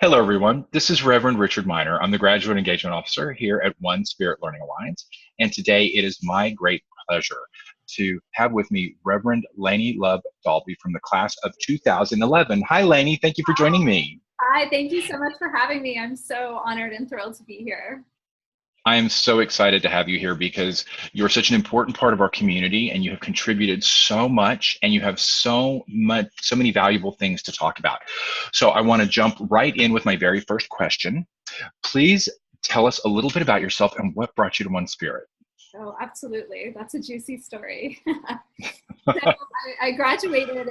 Hello, everyone. This is Reverend Richard Miner. I'm the Graduate Engagement Officer here at One Spirit Learning Alliance. And today it is my great pleasure to have with me Reverend Lainie Dalby from the class of 2011. Hi, Lainie. Thank you for joining me. Hi, thank you so much for having me. I'm so honored and thrilled to be here. I am so excited to have you here because you're such an important part of our community and you have contributed so much and you have so many valuable things to talk about. So I want to jump right in with my very first question. Please tell us a little bit about yourself and what brought you to One Spirit. Oh, absolutely. That's a juicy story. So I graduated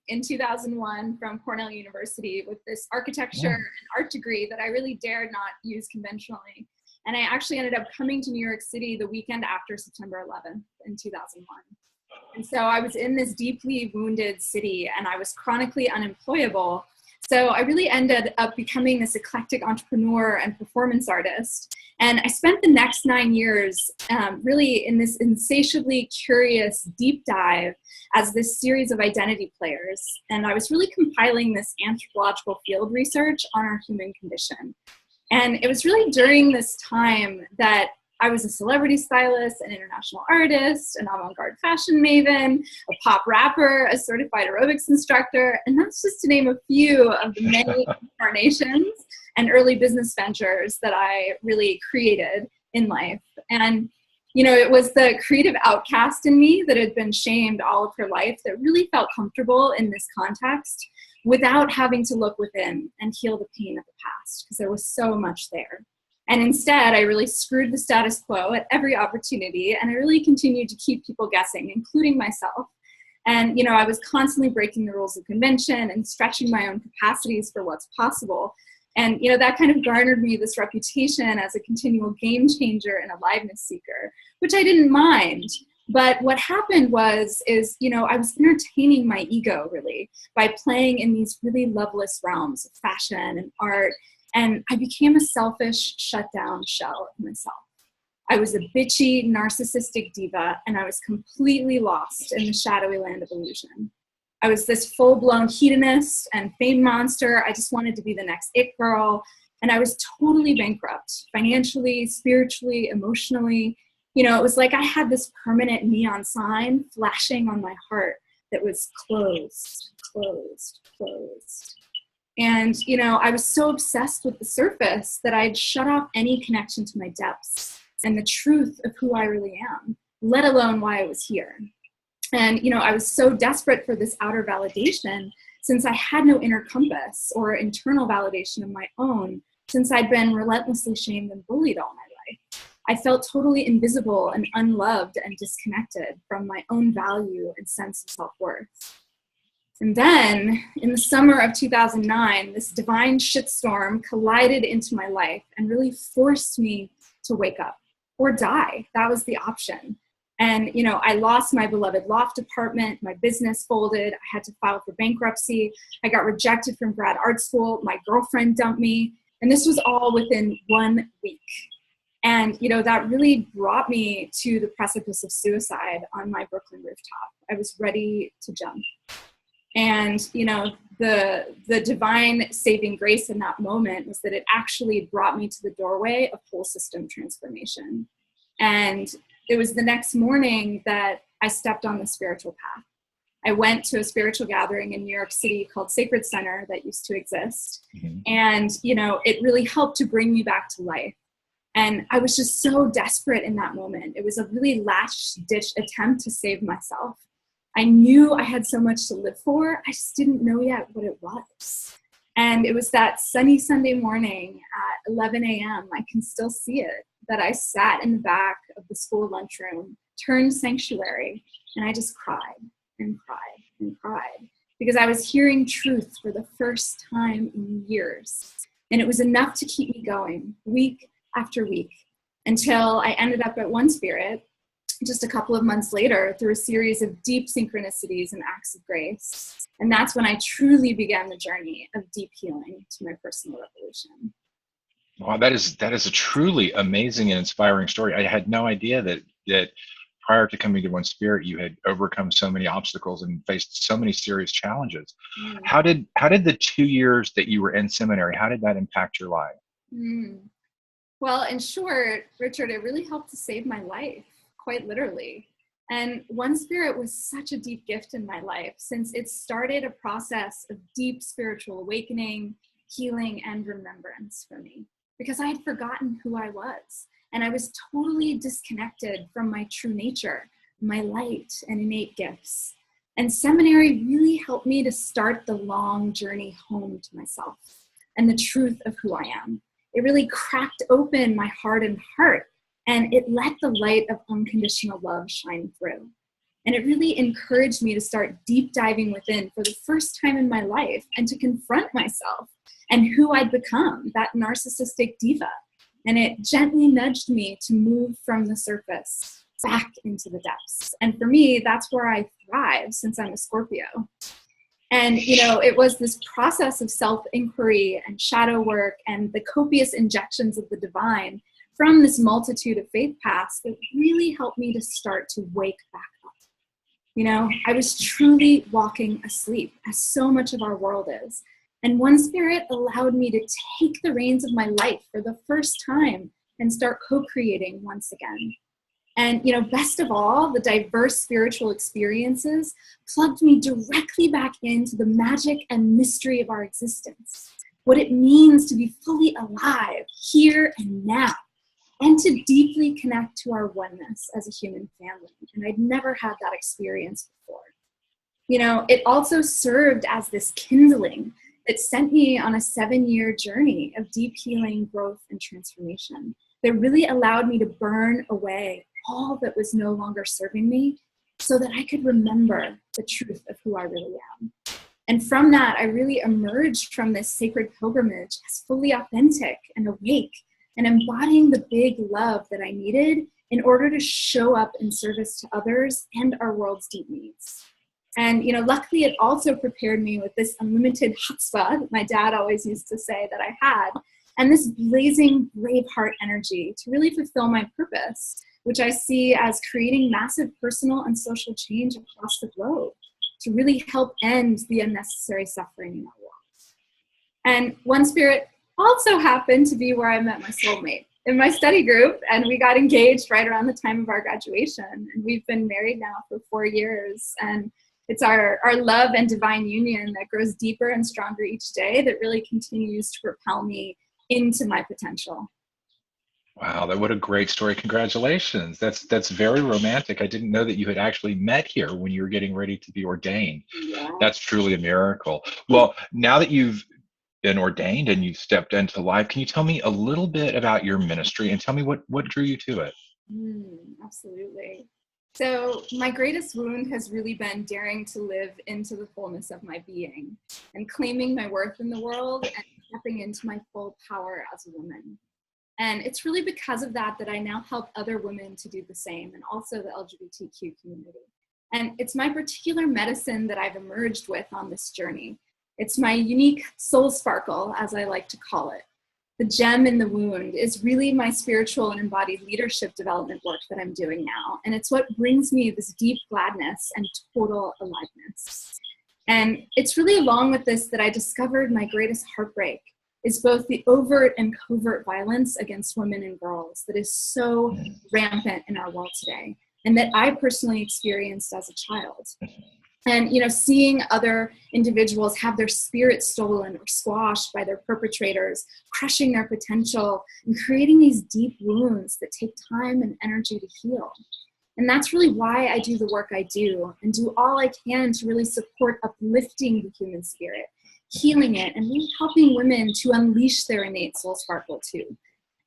in 2001 from Cornell University with this architecture and art degree that I really dared not use conventionally. And I actually ended up coming to New York City the weekend after September 11th in 2001. And so I was in this deeply wounded city and I was chronically unemployable. So I really ended up becoming this eclectic entrepreneur and performance artist. And I spent the next 9 years really in this insatiably curious deep dive as this series of identity players. And I was really compiling this anthropological field research on our human condition. And it was really during this time that I was a celebrity stylist, an international artist, an avant-garde fashion maven, a pop rapper, a certified aerobics instructor, and that's just to name a few of the many incarnations and early business ventures that I really created in life. And, you know, it was the creative outcast in me that had been shamed all of her life that really felt comfortable in this context without having to look within and heal the pain of the past, because there was so much there. And instead, I really screwed the status quo at every opportunity, and I really continued to keep people guessing, including myself. And, you know, I was constantly breaking the rules of convention and stretching my own capacities for what's possible. And, you know, that kind of garnered me this reputation as a continual game changer and aliveness seeker, which I didn't mind. But what happened is, you know, I was entertaining my ego really by playing in these really loveless realms of fashion and art. And I became a selfish, shut down shell of myself. I was a bitchy, narcissistic diva, and I was completely lost in the shadowy land of illusion. I was this full-blown hedonist and fame monster. I just wanted to be the next it girl. And I was totally bankrupt, financially, spiritually, emotionally. You know, it was like I had this permanent neon sign flashing on my heart that was closed, closed, closed. And, you know, I was so obsessed with the surface that I'd shut off any connection to my depths and the truth of who I really am, let alone why I was here. And, you know, I was so desperate for this outer validation since I had no inner compass or internal validation of my own, since I'd been relentlessly shamed and bullied all my life. I felt totally invisible and unloved and disconnected from my own value and sense of self-worth. And then, in the summer of 2009, this divine shitstorm collided into my life and really forced me to wake up or die. That was the option. And, you know, I lost my beloved loft apartment, my business folded, I had to file for bankruptcy, I got rejected from grad art school, my girlfriend dumped me, and this was all within 1 week. And, you know, that really brought me to the precipice of suicide on my Brooklyn rooftop. I was ready to jump. And, you know, the divine saving grace in that moment was that it actually brought me to the doorway of whole system transformation. And it was the next morning that I stepped on the spiritual path. I went to a spiritual gathering in New York City called Sacred Center that used to exist. Mm-hmm. And, you know, it really helped to bring me back to life. And I was just so desperate in that moment. It was a really last-ditch attempt to save myself. I knew I had so much to live for. I just didn't know yet what it was. And it was that sunny Sunday morning at 11 a.m., I can still see it, that I sat in the back of the school lunchroom, turned sanctuary, and I just cried and cried and cried because I was hearing truth for the first time in years. And it was enough to keep me going week after week until I ended up at One Spirit just a couple of months later through a series of deep synchronicities and acts of grace. And that's when I truly began the journey of deep healing to my personal revolution. Wow, that is a truly amazing and inspiring story. I had no idea that prior to coming to One Spirit, you had overcome so many obstacles and faced so many serious challenges. Mm. How did the 2 years that you were in seminary, how did that impact your life? Mm. Well, in short, Richard, it really helped to save my life, quite literally. And One Spirit was such a deep gift in my life, since it started a process of deep spiritual awakening, healing, and remembrance for me, because I had forgotten who I was. And I was totally disconnected from my true nature, my light and innate gifts. And seminary really helped me to start the long journey home to myself and the truth of who I am. It really cracked open my hardened heart, and it let the light of unconditional love shine through. And it really encouraged me to start deep diving within for the first time in my life, and to confront myself and who I'd become, that narcissistic diva. And it gently nudged me to move from the surface back into the depths. And for me, that's where I thrive, since I'm a Scorpio. And, it was this process of self-inquiry and shadow work and the copious injections of the divine from this multitude of faith paths that really helped me to start to wake back up. I was truly walking asleep, as so much of our world is. And One Spirit allowed me to take the reins of my life for the first time and start co-creating once again. And, best of all, the diverse spiritual experiences plugged me directly back into the magic and mystery of our existence, what it means to be fully alive here and now, and to deeply connect to our oneness as a human family. And I'd never had that experience before. It also served as this kindling that sent me on a 7-year journey of deep healing, growth, and transformation that really allowed me to burn away all that was no longer serving me, so that I could remember the truth of who I really am. And from that, I really emerged from this sacred pilgrimage as fully authentic and awake, and embodying the big love that I needed in order to show up in service to others and our world's deep needs. And, luckily it also prepared me with this unlimited chutzpah that my dad always used to say that I had, and this blazing brave heart energy to really fulfill my purpose, which I see as creating massive personal and social change across the globe to really help end the unnecessary suffering in our world. And One Spirit also happened to be where I met my soulmate in my study group, and we got engaged right around the time of our graduation. And we've been married now for 4 years, and it's our love and divine union that grows deeper and stronger each day that really continues to propel me into my potential. Wow, what a great story. Congratulations. That's very romantic. I didn't know that you had actually met here when you were getting ready to be ordained. Yeah. That's truly a miracle. Well, now that you've been ordained and you've stepped into life, can you tell me a little bit about your ministry and tell me what drew you to it? Absolutely. So my greatest wound has really been daring to live into the fullness of my being and claiming my worth in the world and stepping into my full power as a woman. And it's really because of that I now help other women to do the same, and also the LGBTQ community. And it's my particular medicine that I've emerged with on this journey. It's my unique soul sparkle, as I like to call it. The gem in the wound is really my spiritual and embodied leadership development work that I'm doing now. And it's what brings me this deep gladness and total aliveness. And it's really along with this that I discovered my greatest heartbreak is both the overt and covert violence against women and girls that is so rampant in our world today, and that I personally experienced as a child. And, seeing other individuals have their spirit stolen or squashed by their perpetrators, crushing their potential and creating these deep wounds that take time and energy to heal. And that's really why I do the work I do, and do all I can to really support uplifting the human spirit, healing it, and really helping women to unleash their innate soul sparkle too.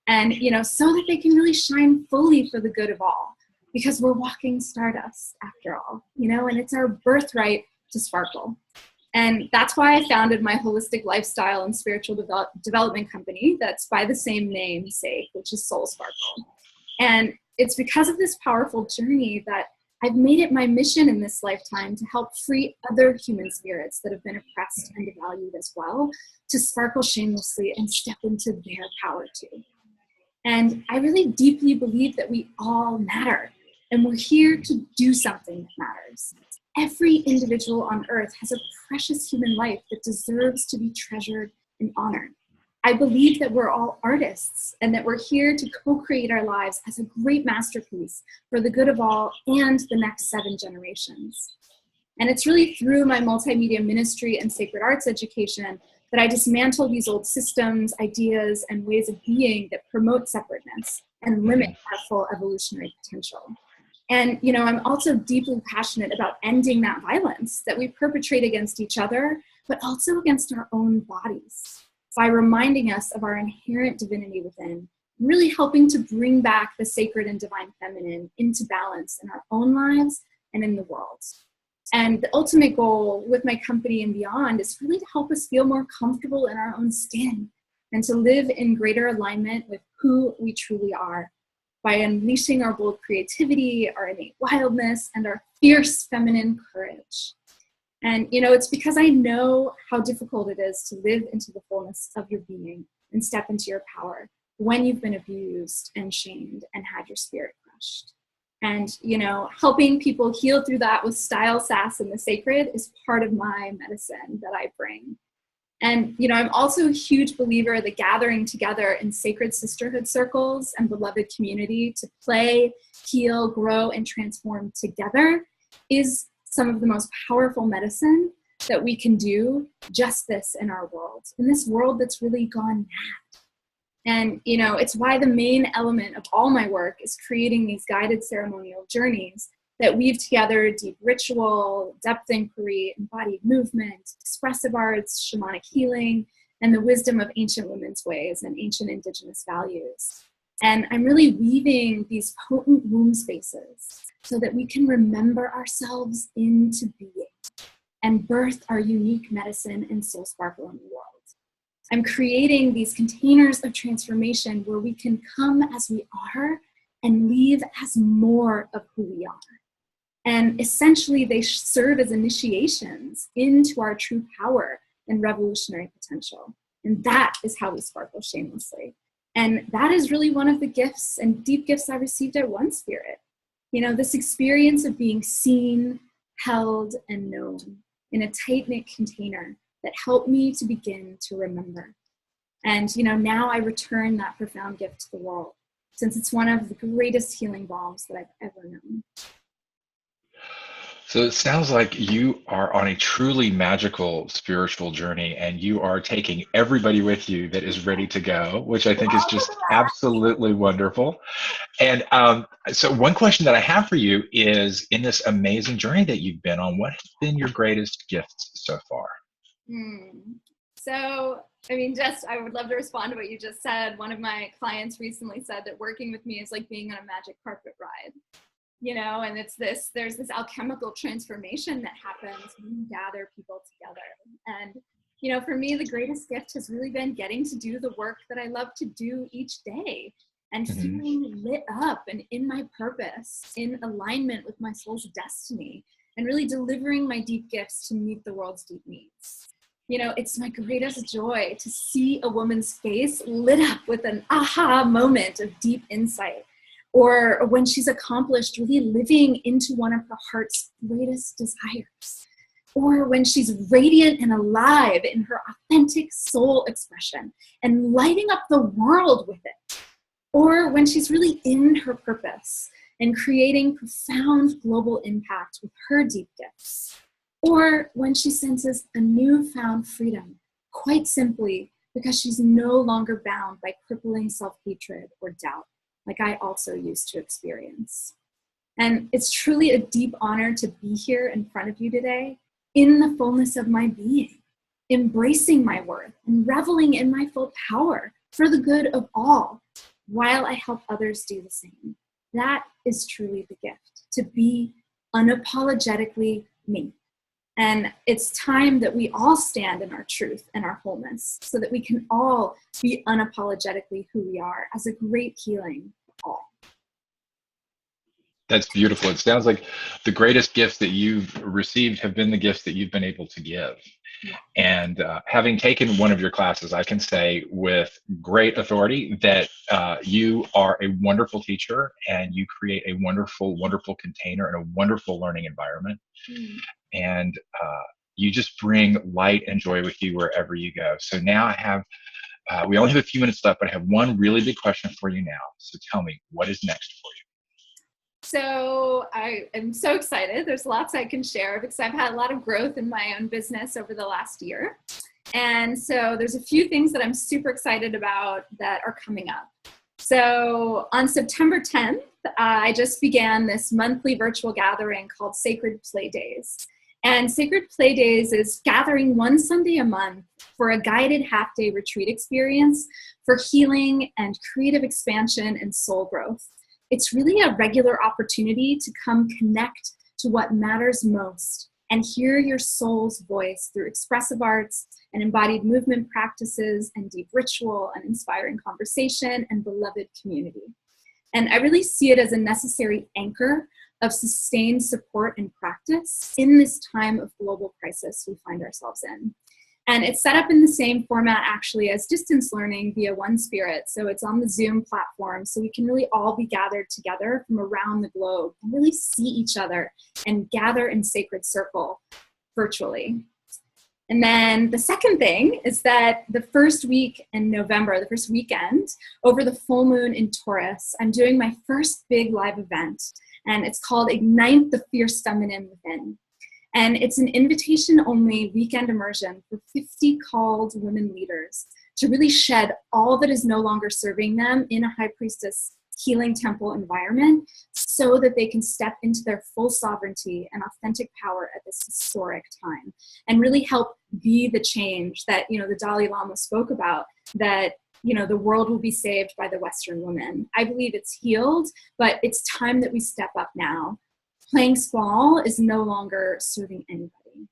And, so that they can really shine fully for the good of all, because we're walking stardust after all, and it's our birthright to sparkle. And that's why I founded my holistic lifestyle and spiritual development company that's by the same namesake, which is Soul Sparkle. And it's because of this powerful journey that I've made it my mission in this lifetime to help free other human spirits that have been oppressed and devalued as well, to sparkle shamelessly and step into their power too. And I really deeply believe that we all matter. And we're here to do something that matters. Every individual on earth has a precious human life that deserves to be treasured and honored. I believe that we're all artists and that we're here to co-create our lives as a great masterpiece for the good of all and the next 7 generations. And it's really through my multimedia ministry and sacred arts education that I dismantle these old systems, ideas, and ways of being that promote separateness and limit our full evolutionary potential. And, I'm also deeply passionate about ending that violence that we perpetrate against each other, but also against our own bodies, by reminding us of our inherent divinity within, really helping to bring back the sacred and divine feminine into balance in our own lives and in the world. And the ultimate goal with my company and beyond is really to help us feel more comfortable in our own skin and to live in greater alignment with who we truly are, by unleashing our bold creativity, our innate wildness, and our fierce feminine courage. And, it's because I know how difficult it is to live into the fullness of your being and step into your power when you've been abused and shamed and had your spirit crushed. And, helping people heal through that with style, sass, and the sacred is part of my medicine that I bring. And, I'm also a huge believer in the gathering together in sacred sisterhood circles and beloved community to play, heal, grow, and transform together is some of the most powerful medicine that we can do just this in our world, in this world that's really gone mad. And, it's why the main element of all my work is creating these guided ceremonial journeys that weave together deep ritual, depth inquiry, embodied movement, expressive arts, shamanic healing, and the wisdom of ancient women's ways and ancient indigenous values. And I'm really weaving these potent womb spaces so that we can remember ourselves into being and birth our unique medicine and soul sparkle in the world. I'm creating these containers of transformation where we can come as we are and leave as more of who we are. And essentially, they serve as initiations into our true power and revolutionary potential. And that is how we sparkle shamelessly. And that is really one of the gifts and deep gifts I received at One Spirit. This experience of being seen, held, and known in a tight-knit container that helped me to begin to remember. And, now I return that profound gift to the world, since it's one of the greatest healing balms that I've ever known. So it sounds like you are on a truly magical spiritual journey, and you are taking everybody with you that is ready to go, which I think is just absolutely wonderful. And so one question that I have for you is, in this amazing journey that you've been on, what has been your greatest gifts so far? So, I would love to respond to what you just said. One of my clients recently said that working with me is like being on a magic carpet ride. And there's this alchemical transformation that happens when you gather people together. And, for me, the greatest gift has really been getting to do the work that I love to do each day and feeling lit up and in my purpose, in alignment with my soul's destiny, and really delivering my deep gifts to meet the world's deep needs. It's my greatest joy to see a woman's face lit up with an aha moment of deep insight, or when she's accomplished really living into one of her heart's greatest desires, or when she's radiant and alive in her authentic soul expression and lighting up the world with it, or when she's really in her purpose and creating profound global impact with her deep gifts, or when she senses a newfound freedom, quite simply because she's no longer bound by crippling self-hatred or doubt, like I also used to experience. And it's truly a deep honor to be here in front of you today in the fullness of my being, embracing my worth and reveling in my full power for the good of all, while I help others do the same. That is truly the gift, to be unapologetically me. And it's time that we all stand in our truth and our wholeness so that we can all be unapologetically who we are as a great healing all. That's beautiful. It sounds like the greatest gifts that you've received have been the gifts that you've been able to give. Yeah. And having taken one of your classes, I can say with great authority that you are a wonderful teacher and you create a wonderful, wonderful container and a wonderful learning environment. And you just bring light and joy with you wherever you go. So now I have, we only have a few minutes left, but I have one really big question for you now. So tell me, what is next for you? So I am so excited. There's lots I can share because I've had a lot of growth in my own business over the last year. And so there's a few things that I'm super excited about that are coming up. So on September 10th, I just began this monthly virtual gathering called Sacred Play Days. And Sacred Play Days is gathering one Sunday a month for a guided half-day retreat experience for healing and creative expansion and soul growth. It's really a regular opportunity to come connect to what matters most and hear your soul's voice through expressive arts and embodied movement practices and deep ritual and inspiring conversation and beloved community. And I really see it as a necessary anchor of sustained support and practice in this time of global crisis we find ourselves in. And it's set up in the same format actually as distance learning via One Spirit. So it's on the Zoom platform, so we can really all be gathered together from around the globe and really see each other and gather in sacred circle virtually. And then the second thing is that the first week in November, the first weekend, over the full moon in Taurus, I'm doing my first big live event, and it's called Ignite the Fierce Feminine Within. And it's an invitation-only weekend immersion for 50 called women leaders to really shed all that is no longer serving them in a high priestess healing temple environment so that they can step into their full sovereignty and authentic power at this historic time and really help be the change that, the Dalai Lama spoke about, that, the world will be saved by the Western woman. I believe it's healed, but it's time that we step up now. Playing small is no longer serving anybody.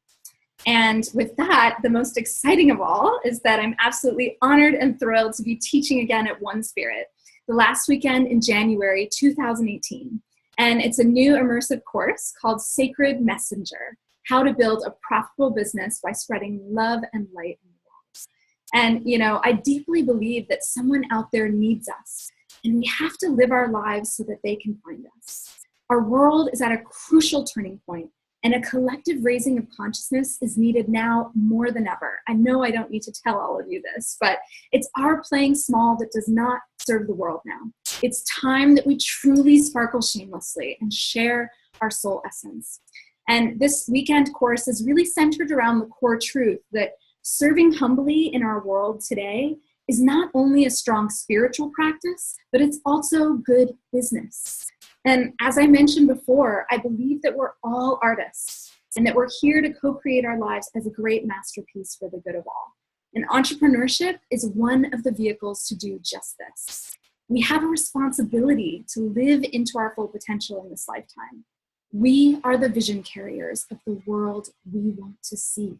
And with that, the most exciting of all is that I'm absolutely honored and thrilled to be teaching again at One Spirit, the last weekend in January 2018. And it's a new immersive course called Sacred Messenger, How to Build a Profitable Business by Spreading Love and Light in the World. And, I deeply believe that someone out there needs us, and we have to live our lives so that they can find us. Our world is at a crucial turning point, and a collective raising of consciousness is needed now more than ever. I know I don't need to tell all of you this, but it's our playing small that does not serve the world now. It's time that we truly sparkle shamelessly and share our soul essence. And this weekend course is really centered around the core truth that serving humbly in our world today is not only a strong spiritual practice, but it's also good business. And as I mentioned before, I believe that we're all artists and that we're here to co-create our lives as a great masterpiece for the good of all. And entrepreneurship is one of the vehicles to do just this. We have a responsibility to live into our full potential in this lifetime. We are the vision carriers of the world we want to see.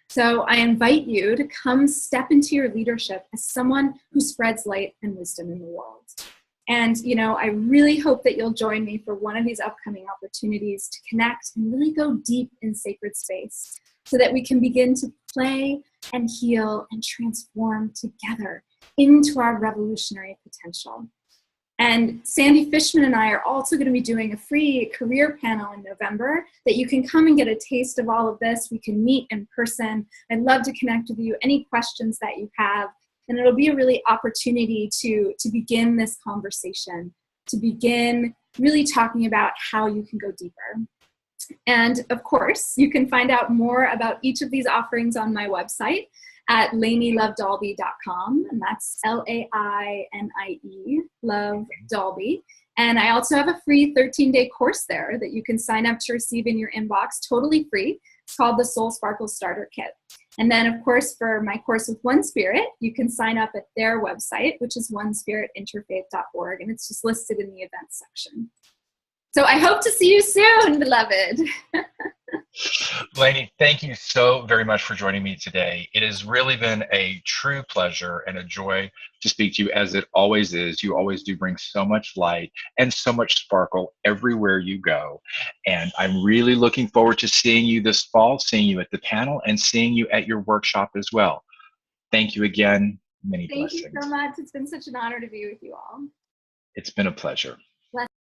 So I invite you to come step into your leadership as someone who spreads light and wisdom in the world. And, I really hope that you'll join me for one of these upcoming opportunities to connect and really go deep in sacred space so that we can begin to play and heal and transform together into our revolutionary potential. And Sandy Fishman and I are also going to be doing a free career panel in November that you can come and get a taste of all of this. We can meet in person. I'd love to connect with you. Any questions that you have. And it'll be a really opportunity to begin this conversation, to begin really talking about how you can go deeper. And of course, you can find out more about each of these offerings on my website at LainieLoveDalby.com, and that's Laine, Love Dalby. And I also have a free 13-day course there that you can sign up to receive in your inbox, totally free. It's called the Soul Sparkle Starter Kit. And then, of course, for my course with One Spirit, you can sign up at their website, which is onespiritinterfaith.org, and it's just listed in the events section. So I hope to see you soon, beloved. Lainie, thank you so very much for joining me today. It has really been a true pleasure and a joy to speak to you, as it always is. You always do bring so much light and so much sparkle everywhere you go. And I'm really looking forward to seeing you this fall, seeing you at the panel, and seeing you at your workshop as well. Thank you again. Many Thank you blessings. so much. It's been such an honor to be with you all. It's been a pleasure.